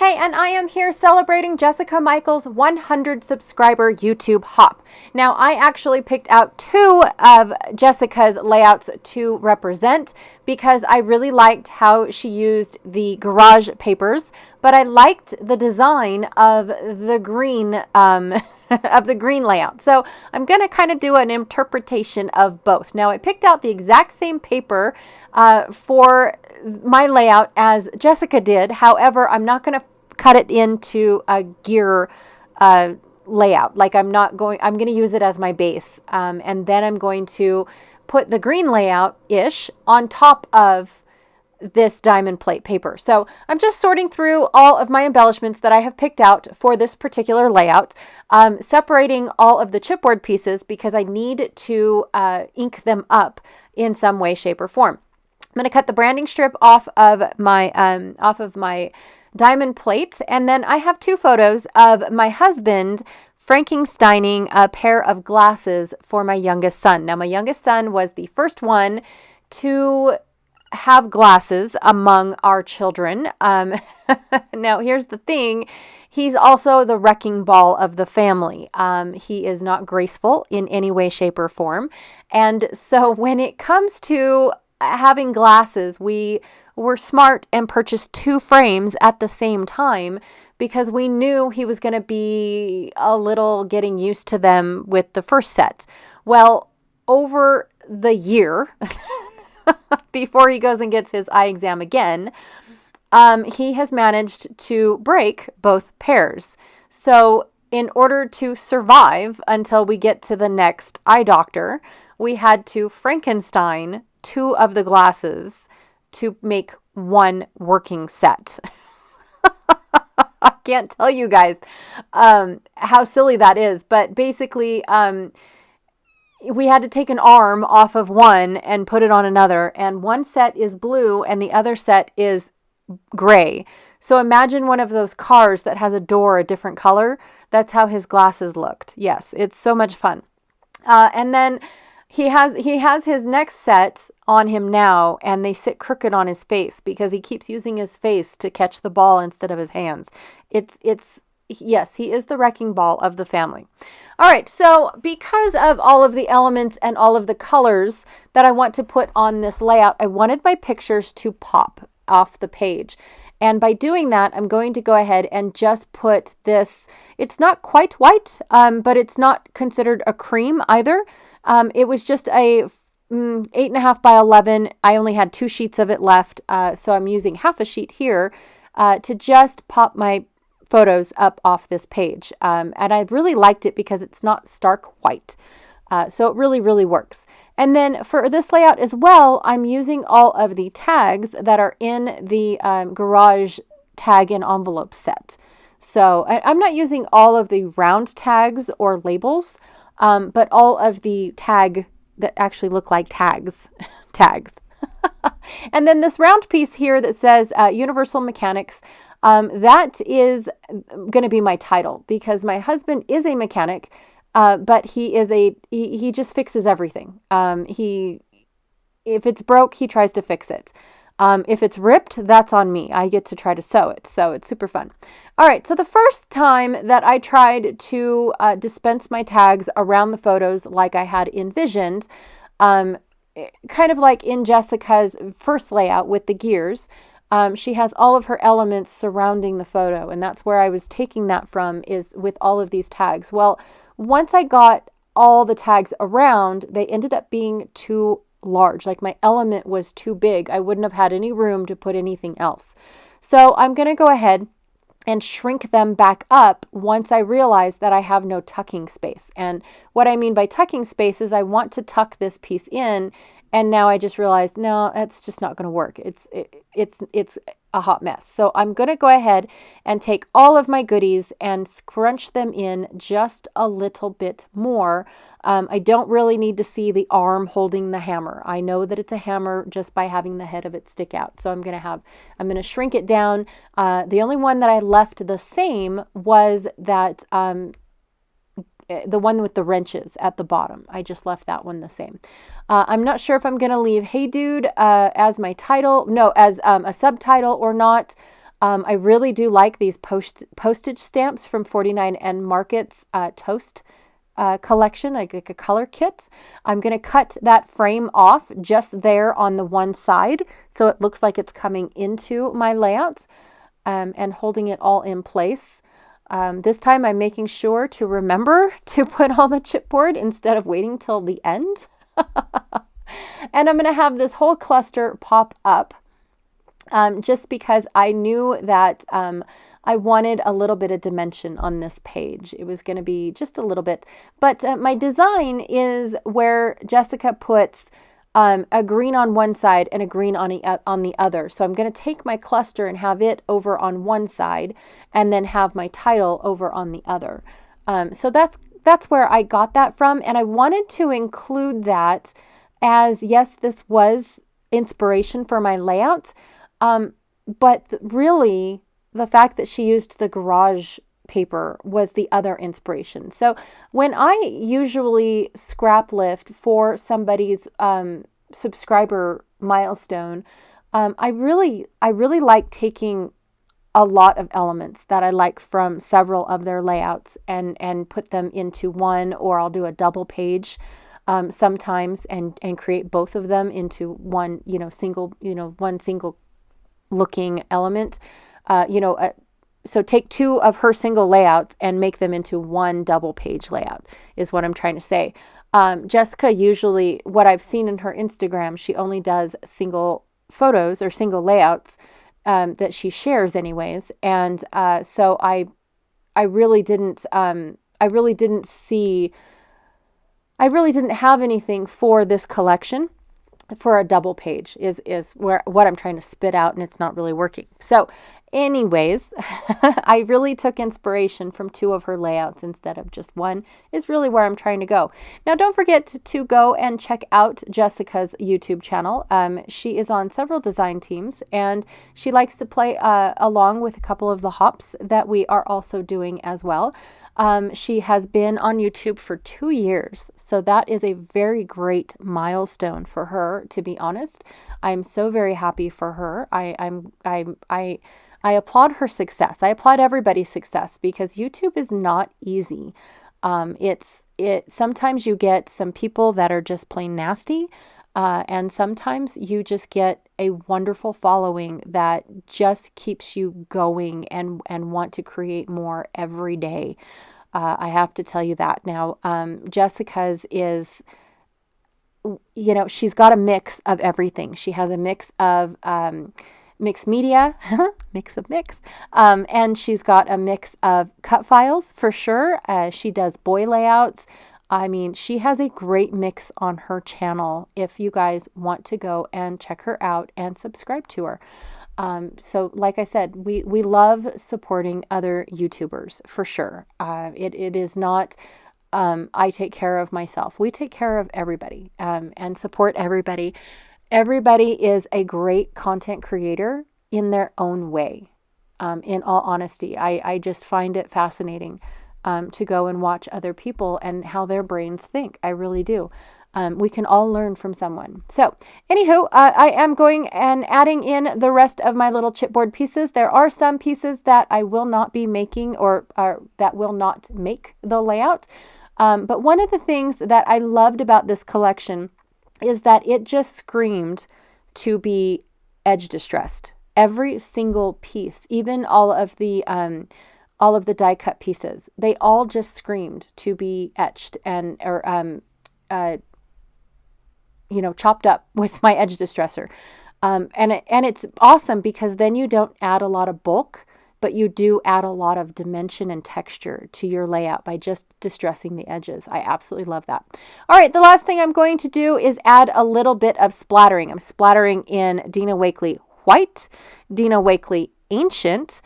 Hey, and I am here celebrating Jessica Michaels' 100 subscriber YouTube hop. Now, I actually picked out two of Jessica's layouts to represent because I really liked how she used the garage papers, but I liked the design of the green of the green layout. So I'm going to kind of do an interpretation of both. Now, I picked out the exact same paper for my layout as Jessica did. However, I'm not going to cut it into a gear layout. Like I'm going to use it as my base. And then I'm going to put the green layout-ish on top of this diamond plate paper. So I'm just sorting through all of my embellishments that I have picked out for this particular layout, separating all of the chipboard pieces because I need to ink them up in some way, shape, or form. I'm going to cut the branding strip off of my diamond plate, and then I have two photos of my husband Frankensteining a pair of glasses for my youngest son. Now, my youngest son was the first one to have glasses among our children. Now, here's the thing. He's also the wrecking ball of the family. He is not graceful in any way, shape, or form. And so when it comes to having glasses, we were smart and purchased two frames at the same time because we knew he was going to be a little getting used to them with the first set. Well, over the year, before he goes and gets his eye exam again, he has managed to break both pairs. So in order to survive until we get to the next eye doctor, we had to Frankenstein two of the glasses to make one working set. I can't tell you guys how silly that is, but basically we had to take an arm off of one and put it on another, and one set is blue and the other set is gray. So imagine one of those cars that has a door a different color. That's how his glasses looked. Yes, it's so much fun. And then he has his next set on him now, and they sit crooked on his face because he keeps using his face to catch the ball instead of his hands. Yes, he is the wrecking ball of the family. All right, so because of all of the elements and all of the colors that I want to put on this layout, I wanted my pictures to pop off the page. And by doing that, I'm going to go ahead and just put this, it's not quite white, but it's not considered a cream either. It was just a 8.5 by 11. I only had 2 sheets of it left, so I'm using half a sheet here to just pop my photos up off this page. And I really liked it because it's not stark white. So it really, really works. And then for this layout as well, I'm using all of the tags that are in the garage tag and envelope set. So I'm not using all of the round tags or labels, but all of the tag that actually look like tags. And then this round piece here that says Universal Mechanics, that is going to be my title because my husband is a mechanic, but he just fixes everything. If it's broke, he tries to fix it. If it's ripped, that's on me. I get to try to sew it. So it's super fun. All right. So the first time that I tried to dispense my tags around the photos like I had envisioned, kind of like in Jessica's first layout with the gears, she has all of her elements surrounding the photo. And that's where I was taking that from, is with all of these tags. Well, once I got all the tags around, they ended up being too large. Like my element was too big. I wouldn't have had any room to put anything else. So I'm going to go ahead and shrink them back up once I realize that I have no tucking space. And what I mean by tucking space is I want to tuck this piece in, and now I just realized, no, that's just not going to work. It's a hot mess. So I'm going to go ahead and take all of my goodies and scrunch them in just a little bit more. I don't really need to see the arm holding the hammer. I know that it's a hammer just by having the head of it stick out. So I'm going to shrink it down. The only one that I left the same was that the one with the wrenches at the bottom. I just left that one the same. I'm not sure if I'm going to leave Hey Dude as my title, no, as a subtitle or not. I really do like these postage stamps from 49 Markets Toast collection, like a color kit. I'm going to cut that frame off just there on the one side so it looks like it's coming into my layout and holding it all in place. This time I'm making sure to remember to put all the chipboard instead of waiting till the end. And I'm going to have this whole cluster pop up just because I knew that I wanted a little bit of dimension on this page. It was going to be just a little bit. But my design is where Jessica puts a green on one side and a green on the other. So I'm going to take my cluster and have it over on one side and then have my title over on the other. So that's where I got that from. And I wanted to include that as, yes, this was inspiration for my layout. But really, the fact that she used the garage paper was the other inspiration. So when I usually scrap lift for somebody's subscriber milestone, I really like taking a lot of elements that I like from several of their layouts and put them into one, or I'll do a double page sometimes and create both of them into one, single looking element. So take two of her single layouts and make them into one double page layout is what I'm trying to say. Jessica, usually what I've seen in her Instagram, she only does single photos or single layouts that she shares anyways. And so I really didn't have anything for this collection for a double page is what I'm trying to spit out, and it's not really working. So anyways, I really took inspiration from two of her layouts instead of just one is really where I'm trying to go. Now, don't forget to go and check out Jessica's YouTube channel. She is on several design teams, and she likes to play along with a couple of the hops that we are also doing as well. She has been on YouTube for 2 years, so that is a very great milestone for her, to be honest. I'm so very happy for her. I applaud her success. I applaud everybody's success because YouTube is not easy. Sometimes you get some people that are just plain nasty, and sometimes you just get a wonderful following that just keeps you going and want to create more every day. I have to tell you that. Now, Jessica's is, she's got a mix of everything. She has a mix of mixed media, and she's got a mix of cut files for sure. She does boy layouts. I mean, she has a great mix on her channel if you guys want to go and check her out and subscribe to her. So like I said, we love supporting other YouTubers for sure. It is not, I take care of myself. We take care of everybody, and support everybody. Everybody is a great content creator in their own way. In all honesty, I just find it fascinating to go and watch other people and how their brains think. I really do. We can all learn from someone. So anywho, I am going and adding in the rest of my little chipboard pieces. There are some pieces that I will not be making or that will not make the layout. But one of the things that I loved about this collection is that it just screamed to be edge distressed. Every single piece, even all of the die cut pieces, they all just screamed to be etched or chopped up with my edge distresser. And it's awesome because then you don't add a lot of bulk, but you do add a lot of dimension and texture to your layout by just distressing the edges. I absolutely love that. All right, the last thing I'm going to do is add a little bit of splattering. I'm splattering in Dina Wakley White, Dina Wakley Ancient,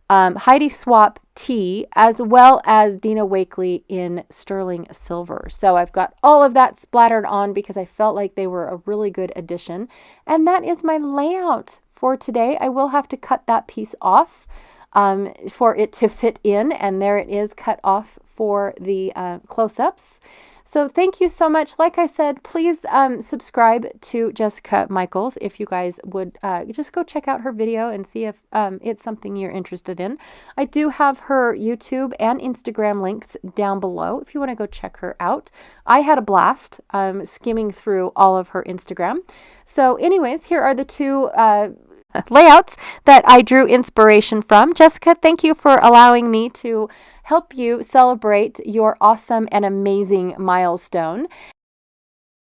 Heidi Swap Tea, as well as Dina Wakley in Sterling Silver. So I've got all of that splattered on because I felt like they were a really good addition. And that is my layout for today. I will have to cut that piece off for it to fit in, and there it is cut off for the close-ups. So thank you so much. Like I said, please subscribe to Jessica Michaels if you guys would just go check out her video and see if it's something you're interested in. I do have her YouTube and Instagram links down below if you want to go check her out. I had a blast skimming through all of her Instagram. So anyways, here are the two layouts that I drew inspiration from. Jessica, thank you for allowing me to help you celebrate your awesome and amazing milestone.